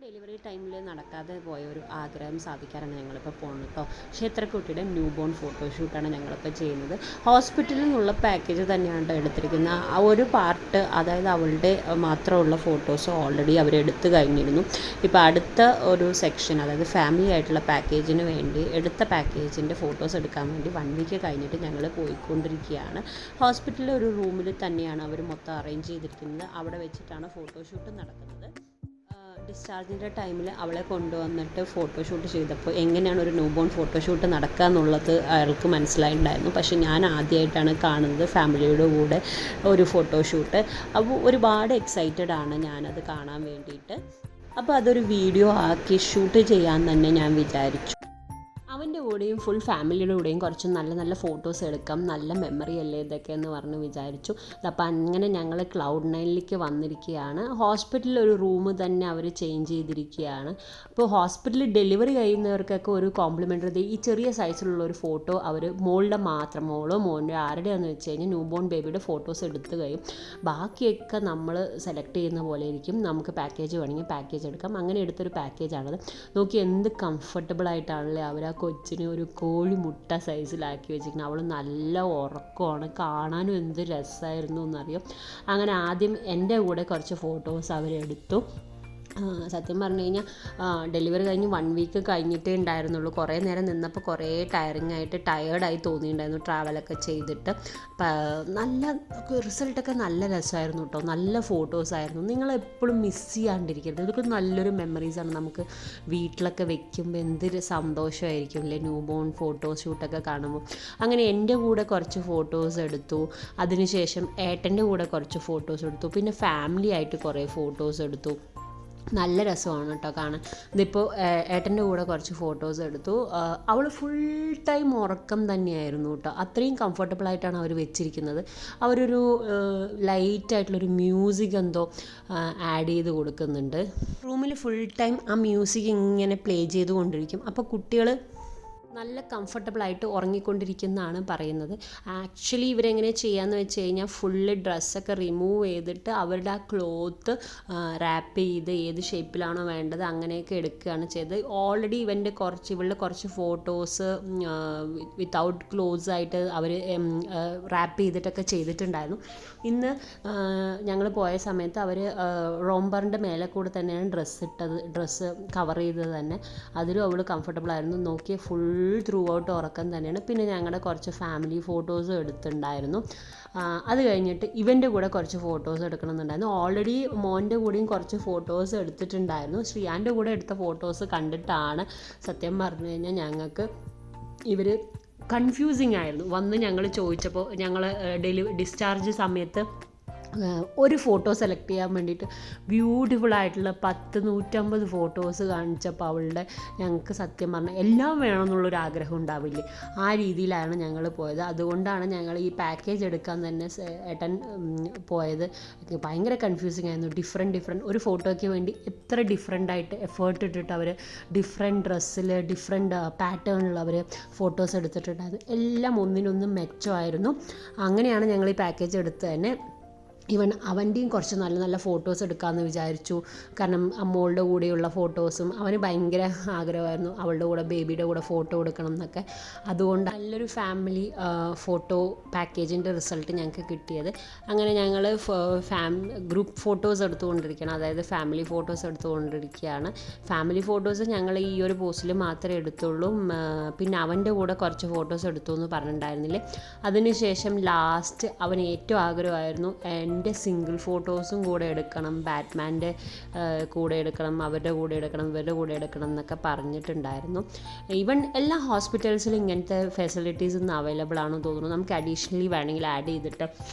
Delivery ടൈമിൽ നടക്കാതെ പോയ ഒരു ആഗ്രഹം സാധിക്കാനാണ് ഞങ്ങളിപ്പോൾ പോകുന്നത് കേട്ടോ. ക്ഷേത്രക്കുട്ടിയുടെ ന്യൂ ബോൺ ഫോട്ടോഷൂട്ടാണ് ഞങ്ങളിപ്പോൾ ചെയ്യുന്നത്. ഹോസ്പിറ്റലിൽ നിന്നുള്ള പാക്കേജ് തന്നെയാണ് എടുത്തിരിക്കുന്നത്. ആ ഒരു പാർട്ട്, അതായത് അവളുടെ മാത്രമുള്ള ഫോട്ടോസ് ഓൾറെഡി അവരെടുത്ത് കഴിഞ്ഞിരുന്നു. ഇപ്പോൾ അടുത്ത ഒരു സെക്ഷൻ, അതായത് ഫാമിലി ആയിട്ടുള്ള പാക്കേജിന് വേണ്ടി എടുത്ത പാക്കേജിൻ്റെ ഫോട്ടോസ് എടുക്കാൻ വേണ്ടി 1 വീക്ക് കഴിഞ്ഞിട്ട് ഞങ്ങൾ പോയിക്കൊണ്ടിരിക്കുകയാണ്. ഹോസ്പിറ്റലിലെ ഒരു റൂമിൽ തന്നെയാണ് അവർ മൊത്തം അറേഞ്ച് ചെയ്തിരിക്കുന്നത്. അവിടെ വെച്ചിട്ടാണ് ഫോട്ടോഷൂട്ട് നടക്കുന്നത്. ഡിസ്ചാർജിൻ്റെ ടൈമിൽ അവളെ കൊണ്ടുവന്നിട്ട് ഫോട്ടോഷൂട്ട് ചെയ്തപ്പോൾ എങ്ങനെയാണ് ഒരു ന്യൂ ബോൺ ഫോട്ടോഷൂട്ട് നടക്കുക എന്നുള്ളത് അയാൾക്ക് മനസ്സിലായിട്ടുണ്ടായിരുന്നു. പക്ഷേ ഞാൻ ആദ്യമായിട്ടാണ് കാണുന്നത് ഫാമിലിയുടെ കൂടെ ഒരു ഫോട്ടോഷൂട്ട്. അപ്പോൾ ഒരുപാട് എക്സൈറ്റഡ് ആണ് ഞാനത് കാണാൻ വേണ്ടിയിട്ട്. അപ്പോൾ അതൊരു വീഡിയോ ആക്കി ഷൂട്ട് ചെയ്യാൻ തന്നെ ഞാൻ വിചാരിച്ചു. അവൻ്റെ കൂടെയും ഫുൾ ഫാമിലിയുടെ കൂടെയും കുറച്ച് നല്ല നല്ല ഫോട്ടോസ് എടുക്കാം, നല്ല മെമ്മറി അല്ലേ ഇതൊക്കെ എന്ന് പറഞ്ഞ് വിചാരിച്ചു. അപ്പോൾ അങ്ങനെ ഞങ്ങൾ Cloud9ലേക്ക് വന്നിരിക്കുകയാണ്. ഹോസ്പിറ്റലിൽ ഒരു റൂം തന്നെ അവർ ചേഞ്ച് ചെയ്തിരിക്കുകയാണ്. അപ്പോൾ ഹോസ്പിറ്റലിൽ ഡെലിവറി കഴിയുന്നവർക്കൊക്കെ ഒരു കോംപ്ലിമെൻ്ററി ഈ ചെറിയ സൈസിലുള്ള ഒരു ഫോട്ടോ അവർ മോളുടെ മാത്രം, മോളോ മോൻ്റെ ആരുടെയാണെന്ന് വെച്ച് കഴിഞ്ഞാൽ ന്യൂ ബോൺ ബേബിയുടെ ഫോട്ടോസ് എടുത്ത് കഴിയും. ബാക്കിയൊക്കെ നമ്മൾ സെലക്ട് ചെയ്യുന്ന പോലെ ഇരിക്കും. നമുക്ക് പാക്കേജ് വേണമെങ്കിൽ പാക്കേജ് എടുക്കാം. അങ്ങനെ എടുത്തൊരു പാക്കേജാണത്. നോക്കി എന്ത് കംഫർട്ടബിളായിട്ടാണല്ലേ അവർ ആ കൊച്ചിനെ ഒരു കോഴിമുട്ട സൈസിലാക്കി വെച്ചിരിക്കുന്നത്. അവൾ നല്ല ഉറക്കമാണ്, കാണാനും എന്ത് രസമായിരുന്നു എന്നറിയാം. അങ്ങനെ ആദ്യം എൻ്റെ കൂടെ കുറച്ച് ഫോട്ടോസ് അവരെടുത്തു. സത്യം പറഞ്ഞു കഴിഞ്ഞാൽ ഡെലിവറി കഴിഞ്ഞ് 1 വീക്ക് കഴിഞ്ഞിട്ടേ ഉണ്ടായിരുന്നുള്ളൂ. കുറേ നേരം നിന്നപ്പോൾ കുറേ ടയേർഡായി തോന്നിയിട്ടുണ്ടായിരുന്നു, ട്രാവലൊക്കെ ചെയ്തിട്ട്. നല്ല റിസൾട്ടൊക്കെ നല്ല രസമായിരുന്നു കേട്ടോ, നല്ല ഫോട്ടോസായിരുന്നു. നിങ്ങളെപ്പോഴും മിസ് ചെയ്യാണ്ടിരിക്കരുത്. ഇതൊക്കെ നല്ലൊരു മെമ്മറീസാണ്. നമുക്ക് വീട്ടിലൊക്കെ വെക്കുമ്പോൾ എന്തൊരു സന്തോഷമായിരിക്കും അല്ലേ ന്യൂ ബോൺ ഫോട്ടോഷൂട്ടൊക്കെ കാണുമ്പോൾ. അങ്ങനെ എൻ്റെ കൂടെ കുറച്ച് ഫോട്ടോസ് എടുത്തു. അതിനുശേഷം ഏട്ടൻ്റെ കൂടെ കുറച്ച് ഫോട്ടോസ് എടുത്തു. പിന്നെ ഫാമിലി ആയിട്ട് കുറേ ഫോട്ടോസ് എടുത്തു. നല്ല രസമാണ് കേട്ടോ കാണാൻ. ഇതിപ്പോൾ ഏട്ടൻ്റെ കൂടെ കുറച്ച് ഫോട്ടോസ് എടുത്തു. അവൾ ഫുൾ ടൈം ഉറക്കം തന്നെയായിരുന്നു കേട്ടോ. അത്രയും കംഫർട്ടബിളായിട്ടാണ് അവർ വെച്ചിരിക്കുന്നത്. അവരൊരു ലൈറ്റായിട്ടുള്ളൊരു മ്യൂസിക് എന്തോ ആഡ് ചെയ്ത് കൊടുക്കുന്നുണ്ട്. റൂമിൽ ഫുൾ ടൈം ആ മ്യൂസിക് ഇങ്ങനെ പ്ലേ ചെയ്തുകൊണ്ടിരിക്കും. അപ്പോൾ കുട്ടികൾ നല്ല കംഫർട്ടബിളായിട്ട് ഉറങ്ങിക്കൊണ്ടിരിക്കുന്നതാണ് പറയുന്നത്. ആക്ച്വലി ഇവരെങ്ങനെ ചെയ്യാന്ന് വെച്ച് കഴിഞ്ഞാൽ ഫുള്ള് ഡ്രസ്സൊക്കെ റിമൂവ് ചെയ്തിട്ട് അവരുടെ ആ ക്ലോത്ത് റാപ്പ് ചെയ്ത് ഏത് ഷേപ്പിലാണോ വേണ്ടത് അങ്ങനെയൊക്കെ എടുക്കുകയാണ് ചെയ്തത്. ഓൾറെഡി ഇവളുടെ കുറച്ച് ഫോട്ടോസ് വിത്തൗട്ട് ക്ലോത്ത്സ് ആയിട്ട് അവർ റാപ്പ് ചെയ്തിട്ടൊക്കെ ചെയ്തിട്ടുണ്ടായിരുന്നു. ഇന്ന് ഞങ്ങൾ പോയ സമയത്ത് അവർ റോംബറിൻ്റെ മേലെ കൂടെ തന്നെയാണ് ഡ്രസ്സ് കവർ ചെയ്തത് തന്നെ. അതിലും അവൾ കംഫർട്ടബിളായിരുന്നു. നോക്കിയ ഫുൾ ത്രൂ ഔട്ട് ഉറക്കം തന്നെയാണ്. പിന്നെ ഞങ്ങളുടെ കുറച്ച് ഫാമിലി ഫോട്ടോസും എടുത്തിട്ടുണ്ടായിരുന്നു. അത് കഴിഞ്ഞിട്ട് ഇവൻ്റെ കൂടെ കുറച്ച് ഫോട്ടോസ് എടുക്കണമെന്നുണ്ടായിരുന്നു. ഓൾറെഡി മോൻ്റെ കൂടെയും കുറച്ച് ഫോട്ടോസ് എടുത്തിട്ടുണ്ടായിരുന്നു. ശ്രീയാൻ്റെ കൂടെ എടുത്ത ഫോട്ടോസ് കണ്ടിട്ടാണ് സത്യം പറഞ്ഞു കഴിഞ്ഞാൽ ഞങ്ങൾക്ക് ഇവർ കൺഫ്യൂസിങ് ആയിരുന്നു. വന്ന് ഞങ്ങൾ ചോദിച്ചപ്പോൾ ഞങ്ങൾ ഡിസ്ചാർജ് സമയത്ത് ഒരു ഫോട്ടോ സെലക്ട് ചെയ്യാൻ വേണ്ടിയിട്ട് ബ്യൂട്ടിഫുൾ ആയിട്ടുള്ള 150 ഫോട്ടോസ് കാണിച്ചപ്പോൾ അവളുടെ ഞങ്ങൾക്ക് സത്യം പറഞ്ഞാൽ എല്ലാം വേണമെന്നുള്ളൊരു ആഗ്രഹം ഉണ്ടാവില്ലേ, ആ രീതിയിലാണ് ഞങ്ങൾ പോയത്. അതുകൊണ്ടാണ് ഞങ്ങൾ ഈ പാക്കേജ് എടുക്കാൻ തന്നെ ഏട്ടൻ പോയത്. ഭയങ്കര കൺഫ്യൂസിങ് ആയിരുന്നു. ഡിഫറെൻറ്റ് ഒരു ഫോട്ടോയ്ക്ക് വേണ്ടി എത്ര ഡിഫറെൻ്റായിട്ട് എഫേർട്ട് ഇട്ടിട്ട് അവർ ഡിഫറെൻറ്റ് ഡ്രസ്സിൽ ഡിഫറെൻറ്റ് പാറ്റേണിൽ അവർ ഫോട്ടോസ് എടുത്തിട്ടുണ്ടായിരുന്നു. എല്ലാം ഒന്നിനൊന്നും മെച്ചമായിരുന്നു. അങ്ങനെയാണ് ഞങ്ങൾ ഈ പാക്കേജ് എടുത്ത് തന്നെ അവൻ്റെയും കുറച്ച് നല്ല നല്ല ഫോട്ടോസ് എടുക്കാമെന്ന് വിചാരിച്ചു. കാരണം അമ്മോളുടെ കൂടെയുള്ള ഫോട്ടോസും അവന് ഭയങ്കര ആഗ്രഹമായിരുന്നു അവളുടെ കൂടെ ബേബിയുടെ കൂടെ ഫോട്ടോ എടുക്കണം എന്നൊക്കെ. അതുകൊണ്ട് നല്ലൊരു ഫാമിലി ഫോട്ടോ പാക്കേജിൻ്റെ റിസൾട്ട് ഞങ്ങൾക്ക് കിട്ടിയത്. അങ്ങനെ ഞങ്ങൾ ഗ്രൂപ്പ് ഫോട്ടോസ് എടുത്തുകൊണ്ടിരിക്കുകയാണ്, അതായത് ഫാമിലി ഫോട്ടോസ് എടുത്തുകൊണ്ടിരിക്കുകയാണ്. ഫാമിലി ഫോട്ടോസ് ഞങ്ങൾ ഈ ഒരു പോസ്റ്റിൽ മാത്രമേ എടുത്തുള്ളൂ. പിന്നെ അവൻ്റെ കൂടെ കുറച്ച് ഫോട്ടോസ് എടുത്തു എന്ന് പറഞ്ഞിട്ടുണ്ടായിരുന്നില്ലേ. അതിനുശേഷം ലാസ്റ്റ് അവന് ഏറ്റവും ആഗ്രഹമായിരുന്നു എൻ്റെ സിംഗിൾ ഫോട്ടോസും കൂടെ എടുക്കണം, ബാറ്റ്മാൻ്റെ കൂടെ എടുക്കണം, അവരുടെ കൂടെ എടുക്കണം, ഇവരുടെ കൂടെ എടുക്കണം എന്നൊക്കെ പറഞ്ഞിട്ടുണ്ടായിരുന്നു. ഈവൻ എല്ലാ ഹോസ്പിറ്റൽസിലും ഇങ്ങനത്തെ ഫെസിലിറ്റീസ് ഇന്ന് അവൈലബിൾ ആണെന്ന് തോന്നുന്നു. നമുക്ക് അഡീഷണലി വേണമെങ്കിൽ ആഡ് ചെയ്തിട്ട്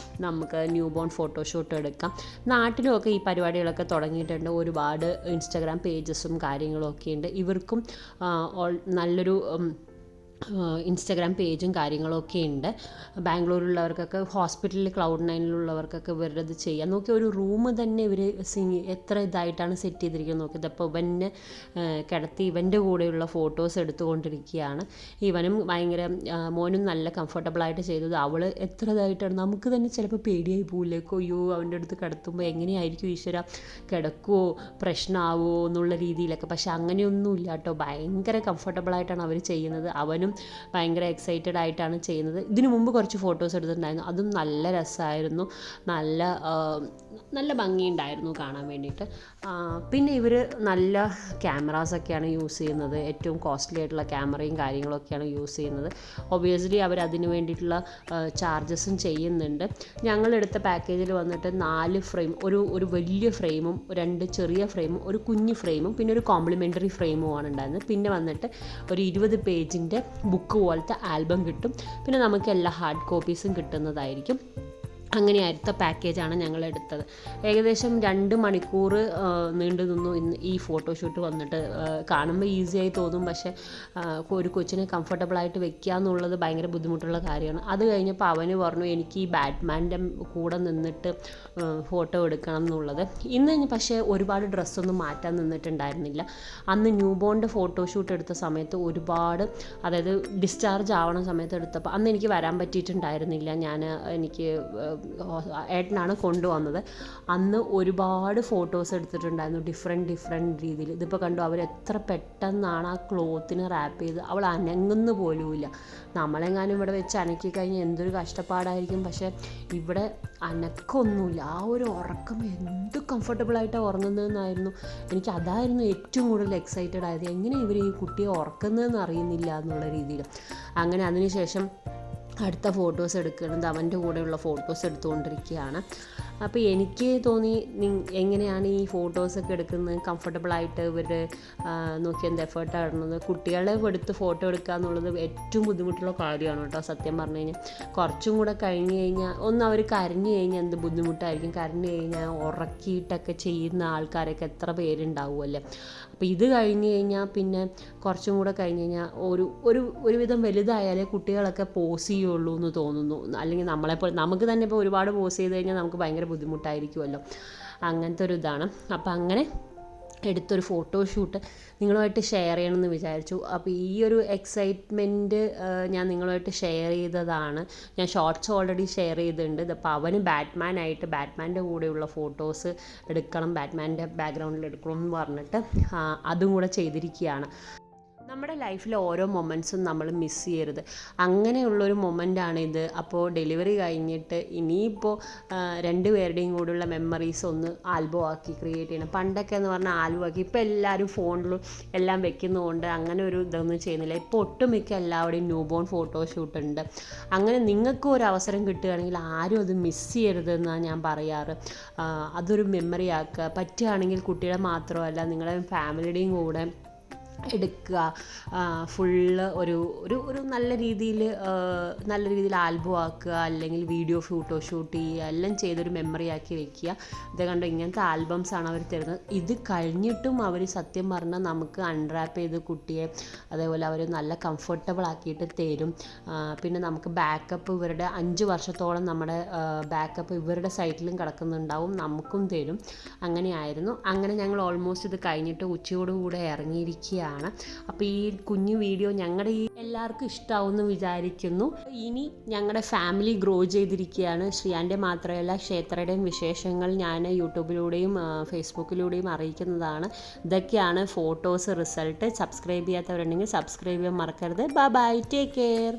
നമുക്ക് ന്യൂ ബോൺ ഫോട്ടോഷൂട്ട് എടുക്കാം. നാട്ടിലുമൊക്കെ ഈ പരിപാടികളൊക്കെ തുടങ്ങിയിട്ടുണ്ട്. ഒരുപാട് ഇൻസ്റ്റാഗ്രാം പേജസും കാര്യങ്ങളും ഒക്കെ ഉണ്ട്. ഇവർക്കും നല്ലൊരു ഇൻസ്റ്റഗ്രാം പേജും കാര്യങ്ങളൊക്കെ ഉണ്ട്. ബാംഗ്ലൂരിലുള്ളവർക്കൊക്കെ ഹോസ്പിറ്റലിൽ Cloud9 ഇവരുടെ ഇത് ചെയ്യാൻ നോക്കി. ഒരു റൂം തന്നെ ഇവർ എത്ര ഇതായിട്ടാണ് സെറ്റ് ചെയ്തിരിക്കുന്നത് നോക്കിയത്. അപ്പോൾ ഇവനെ കിടത്തി ഇവൻ്റെ കൂടെയുള്ള ഫോട്ടോസ് എടുത്തുകൊണ്ടിരിക്കുകയാണ്. ഇവനും ഭയങ്കര മോനും നല്ല കംഫർട്ടബിളായിട്ട് ചെയ്തത്. അവൾ എത്ര ഇതായിട്ടാണ് നമുക്ക് തന്നെ ചിലപ്പോൾ പേടിയായി പോവില്ലേ, അയ്യോ അവൻ്റെ അടുത്ത് കിടത്തുമ്പോൾ എങ്ങനെയായിരിക്കും ഈശ്വര കിടക്കുമോ പ്രശ്നമാവോ എന്നുള്ള രീതിയിലൊക്കെ. പക്ഷെ അങ്ങനെയൊന്നുമില്ല കേട്ടോ, ഭയങ്കര കംഫർട്ടബിളായിട്ടാണ് അവർ ചെയ്യുന്നത്. അവനും ഭയങ്കര എക്സൈറ്റഡ് ആയിട്ടാണ് ചെയ്യുന്നത്. ഇതിനു മുമ്പ് കുറച്ച് ഫോട്ടോസ് എടുത്തിട്ടുണ്ടായിരുന്നു, അതും നല്ല രസമായിരുന്നു, നല്ല ഭംഗിയുണ്ടായിരുന്നു കാണാൻ വേണ്ടിയിട്ട്. പിന്നെ ഇവർ നല്ല ക്യാമറാസൊക്കെയാണ് യൂസ് ചെയ്യുന്നത്, ഏറ്റവും കോസ്റ്റ്ലി ആയിട്ടുള്ള ക്യാമറയും കാര്യങ്ങളൊക്കെയാണ് യൂസ് ചെയ്യുന്നത്. ഒബിയസ്ലി അവർ അതിന് വേണ്ടിയിട്ടുള്ള ചാർജസും ചെയ്യുന്നുണ്ട്. ഞങ്ങളെടുത്ത പാക്കേജിൽ വന്നിട്ട് 4 ഫ്രെയിം, ഒരു വലിയ ഫ്രെയിമും 2 ചെറിയ ഫ്രെയിമും ഒരു കുഞ്ഞു ഫ്രെയിമും പിന്നെ ഒരു കോംപ്ലിമെൻ്ററി ഫ്രെയിമുമാണ് ഉണ്ടായിരുന്നത്. പിന്നെ വന്നിട്ട് ഒരു 20 പേജിൻ്റെ ബുക്ക് പോലത്തെ ആൽബം കിട്ടും. പിന്നെ നമുക്ക് എല്ലാ ഹാർഡ് കോപ്പീസും കിട്ടുന്നതായിരിക്കും. അങ്ങനെയായിരുന്ന പാക്കേജാണ് ഞങ്ങൾ എടുത്തത്. ഏകദേശം 2 മണിക്കൂർ നീണ്ടു നിന്നു ഈ ഫോട്ടോഷൂട്ട് വന്നിട്ട്. കാണുമ്പോൾ ഈസിയായി തോന്നും, പക്ഷേ ഒരു കൊച്ചിനെ കംഫർട്ടബിളായിട്ട് വെക്കുക എന്നുള്ളത് ഭയങ്കര ബുദ്ധിമുട്ടുള്ള കാര്യമാണ്. അത് കഴിഞ്ഞപ്പോൾ അവന് പറഞ്ഞു എനിക്ക് ഈ ബാറ്റ്മാൻ്റെ കൂടെ നിന്നിട്ട് ഫോട്ടോ എടുക്കണം എന്നുള്ളത്. ഇന്ന് പക്ഷേ ഒരുപാട് ഡ്രസ്സൊന്നും മാറ്റാൻ നിന്നിട്ടുണ്ടായിരുന്നില്ല. അന്ന് ന്യൂ ബോണിൻ്റെ ഫോട്ടോഷൂട്ട് എടുത്ത സമയത്ത് ഒരുപാട്, അതായത് ഡിസ്ചാർജ് ആവണ സമയത്ത് എടുത്തപ്പോൾ അന്ന് എനിക്ക് വരാൻ പറ്റിയിട്ടുണ്ടായിരുന്നില്ല. എനിക്ക് ഏട്ടനാണ് കൊണ്ടുവന്നത്. അന്ന് ഒരുപാട് ഫോട്ടോസ് എടുത്തിട്ടുണ്ടായിരുന്നു ഡിഫറെൻറ്റ് രീതിയിൽ. ഇതിപ്പോൾ കണ്ടു അവർ എത്ര പെട്ടെന്നാണ് ആ ക്ലോത്തിന് റാപ്പ് ചെയ്ത്, അവൾ അനങ്ങുന്നു പോലുമില്ല. നമ്മളെങ്ങാനും ഇവിടെ വെച്ച് അനക്കി കഴിഞ്ഞാൽ എന്തൊരു കഷ്ടപ്പാടായിരിക്കും. പക്ഷേ ഇവിടെ അനക്കമൊന്നുമില്ല. ആ ഒരു ഉറക്കം എന്ത് കംഫർട്ടബിളായിട്ടാണ് ഉറങ്ങുന്നതെന്നായിരുന്നു. എനിക്ക് അതായിരുന്നു ഏറ്റവും കൂടുതൽ എക്സൈറ്റഡ് ആയത്. എങ്ങനെ ഇവർ ഈ കുട്ടിയെ ഉറക്കുന്നതെന്ന് അറിയുന്നില്ല എന്നുള്ള രീതിയിൽ. അങ്ങനെ അതിനുശേഷം അടുത്ത ഫോട്ടോസ് എടുക്കുന്നത് അവൻ്റെ കൂടെയുള്ള ഫോട്ടോസ് എടുത്തുകൊണ്ടിരിക്കുകയാണ്. അപ്പോൾ എനിക്ക് തോന്നി എങ്ങനെയാണ് ഈ ഫോട്ടോസൊക്കെ എടുക്കുന്നത്, കംഫർട്ടബിളായിട്ട് ഇവർ നോക്കി എന്ത് എഫേർട്ടാണ് ഇടുന്നത്. കുട്ടികളെ എടുത്ത് ഫോട്ടോ എടുക്കുക എന്നുള്ളത് ഏറ്റവും ബുദ്ധിമുട്ടുള്ള കാര്യമാണ് കേട്ടോ സത്യം പറഞ്ഞു കഴിഞ്ഞാൽ. കുറച്ചും കൂടെ കഴിഞ്ഞ് കഴിഞ്ഞാൽ അവർ കരഞ്ഞു കഴിഞ്ഞാൽ എന്ത് ബുദ്ധിമുട്ടായിരിക്കും. കരഞ്ഞു കഴിഞ്ഞാൽ ഉറക്കിയിട്ടൊക്കെ ചെയ്യുന്ന ആൾക്കാരൊക്കെ എത്ര പേരുണ്ടാവുമല്ലേ. അപ്പോൾ ഇത് കഴിഞ്ഞ് കഴിഞ്ഞാൽ പിന്നെ കുറച്ചും കൂടെ കഴിഞ്ഞ് കഴിഞ്ഞാൽ ഒരുവിധം വലുതായാലേ കുട്ടികളൊക്കെ പോസ് ചെയ്യുള്ളൂ എന്ന് തോന്നുന്നു. അല്ലെങ്കിൽ നമുക്ക് തന്നെ ഇപ്പോൾ ഒരുപാട് പോസ് ചെയ്ത് കഴിഞ്ഞാൽ നമുക്ക് ഭയങ്കര ബുദ്ധിമുട്ടായിരിക്കുമല്ലോ. അങ്ങനത്തെ ഒരു ഇതാണ്. അപ്പോൾ അങ്ങനെ എടുത്തൊരു ഫോട്ടോഷൂട്ട് നിങ്ങളുമായിട്ട് ഷെയർ ചെയ്യണമെന്ന് വിചാരിച്ചു. അപ്പോൾ ഈ ഒരു എക്സൈറ്റ്മെൻറ്റ് ഞാൻ നിങ്ങളുമായിട്ട് ഷെയർ ചെയ്തതാണ്. ഞാൻ ഷോർട്സ് ഓൾറെഡി ഷെയർ ചെയ്തിട്ടുണ്ട്. അപ്പോൾ അവന് ബാറ്റ്മാൻ്റെ കൂടെയുള്ള ഫോട്ടോസ് എടുക്കണം, ബാറ്റ്മാൻ്റെ ബാക്ക്ഗ്രൗണ്ടിൽ എടുക്കണം എന്ന് പറഞ്ഞിട്ട് അതും കൂടെ ചെയ്തിരിക്കുകയാണ്. നമ്മുടെ ലൈഫിലെ ഓരോ മൊമെൻറ്റ്സും നമ്മൾ മിസ് ചെയ്യരുത്. അങ്ങനെയുള്ളൊരു മൊമെൻ്റാണ് ഇത്. അപ്പോൾ ഡെലിവറി കഴിഞ്ഞിട്ട് ഇനിയിപ്പോൾ 2 പേരുടെയും കൂടെയുള്ള മെമ്മറീസ് ഒന്ന് ആൽബം ആക്കി ക്രിയേറ്റ് ചെയ്യണം. പണ്ടൊക്കെ എന്ന് പറഞ്ഞാൽ ആൽബം ആക്കി, ഇപ്പോൾ എല്ലാവരും ഫോണിലും എല്ലാം വെക്കുന്നതുകൊണ്ട് അങ്ങനെ ഒരു ഇതൊന്നും ചെയ്യുന്നില്ല. ഇപ്പോൾ ഒട്ടുമിക്ക എല്ലാവരുടെയും ന്യൂ ബോൺ ഫോട്ടോഷൂട്ട് ഉണ്ട്. അങ്ങനെ നിങ്ങൾക്കും ഒരു അവസരം കിട്ടുകയാണെങ്കിൽ ആരും അത് മിസ് ചെയ്യരുതെന്നാണ് ഞാൻ പറയാറ്. അതൊരു മെമ്മറി ആക്കുക. പറ്റുകയാണെങ്കിൽ കുട്ടികളെ മാത്രമല്ല നിങ്ങളുടെ ഫാമിലിയുടെയും കൂടെ എടുക്കുക. ഫുള്ള് ഒരു നല്ല രീതിയിൽ ആൽബം ആക്കുക, അല്ലെങ്കിൽ വീഡിയോ ഫോട്ടോഷൂട്ട് ചെയ്യുക, എല്ലാം ചെയ്തൊരു മെമ്മറി ആക്കി വെക്കുക. ഇത് കണ്ടോ, ഇങ്ങനത്തെ ആൽബംസാണ് അവർ തരുന്നത്. ഇത് കഴിഞ്ഞിട്ടും അവർ സത്യം പറഞ്ഞാൽ നമുക്ക് അൺറാപ്പ് ചെയ്ത് കുട്ടിയെ അതേപോലെ അവർ നല്ല കംഫർട്ടബിൾ ആക്കിയിട്ട് തരും. പിന്നെ നമുക്ക് ബാക്കപ്പ് ഇവരുടെ 5 വർഷത്തോളം നമ്മുടെ ബാക്കപ്പ് ഇവരുടെ സൈറ്റിലും കിടക്കുന്നുണ്ടാവും, നമുക്കും തരും. അങ്ങനെയായിരുന്നു. അങ്ങനെ ഞങ്ങൾ ഓൾമോസ്റ്റ് ഇത് കഴിഞ്ഞിട്ട് ഉച്ചയോടുകൂടെ ഇറങ്ങിയിരിക്കുകയാണ്. അപ്പോൾ ഈ കുഞ്ഞു വീഡിയോ ഞങ്ങളുടെ എല്ലാവർക്കും ഇഷ്ടമാവുമെന്ന് വിചാരിക്കുന്നു. ഇനി ഞങ്ങളുടെ ഫാമിലി ഗ്രോ ചെയ്തിരിക്കുകയാണ്. ശ്രീയാൻ്റെ മാത്രമല്ല ക്ഷേത്രയുടെയും വിശേഷങ്ങൾ ഞാൻ യൂട്യൂബിലൂടെയും ഫേസ്ബുക്കിലൂടെയും അറിയിക്കുന്നതാണ്. ഇതൊക്കെയാണ് ഫോട്ടോസ് റിസൾട്ട്. സബ്സ്ക്രൈബ് ചെയ്യാത്തവരുണ്ടെങ്കിൽ സബ്സ്ക്രൈബ് ചെയ്യാൻ മറക്കരുത്. Bye bye, take care.